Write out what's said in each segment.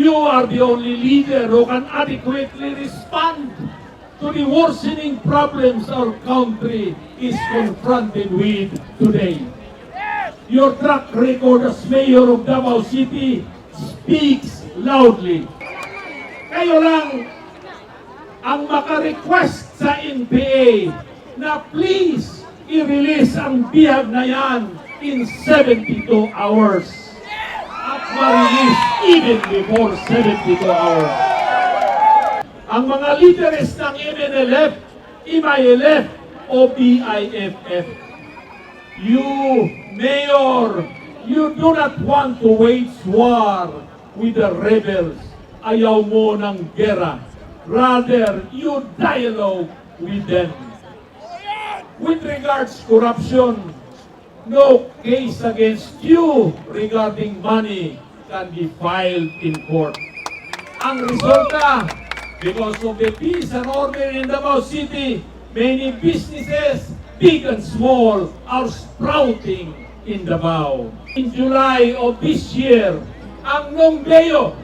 You are the only leader who can adequately respond to the worsening problems our country is confronted with today. Your track record as mayor of Davao City speaks loudly. Kayo lang ang maka-request sa NPA na please i-release ang bihag na yan in 72 hours. At ma-release even before 72 hours. Ang mga leaders ng MNLF, MILF, o BIFF, you, Mayor, you do not want to wage war with the rebels. Ayaw mo ng gera. Rather, you dialogue with them. With regards corruption, no case against you regarding money can be filed in court. Ang resulta, because of the peace and order in Davao City, many businesses, big and small, are sprouting in Davao. In July of this year, ang Nongbeo,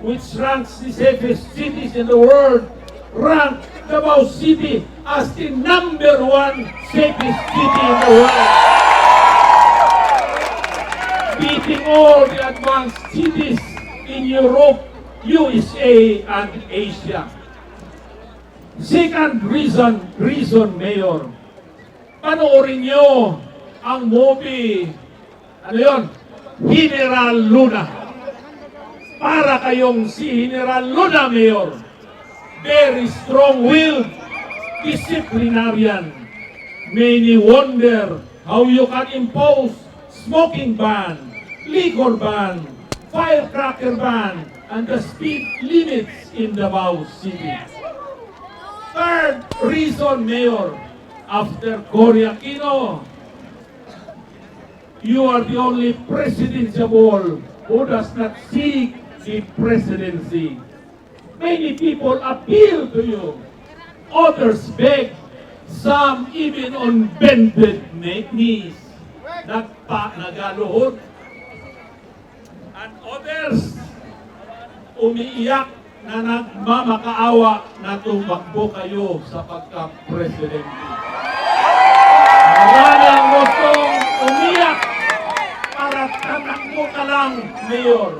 which ranks the safest cities in the world, ranked Davao City as the #1 safest city in the world, beating all the advanced cities in Europe, USA, and Asia. Second reason, Mayor, panoorin nyo ang movie, ano yun? General Luna. Para kayong si General Luna, Mayor. Very strong-willed, disciplinarian. Many wonder how you can impose smoking ban, liquor ban, firecracker ban, and the speed limits in Davao City. Third reason, Mayor, after Cory Aquino, you are the only presidentiable who does not seek the presidency. Many people appeal to you. Others beg, some even on bended knees. Nagaluhod. And others umiiyak na nagmamakaawa na tumakbo kayo sa pagka-presidente. Marami ang gustong umiyak para tatakbo ka lang, Mayor.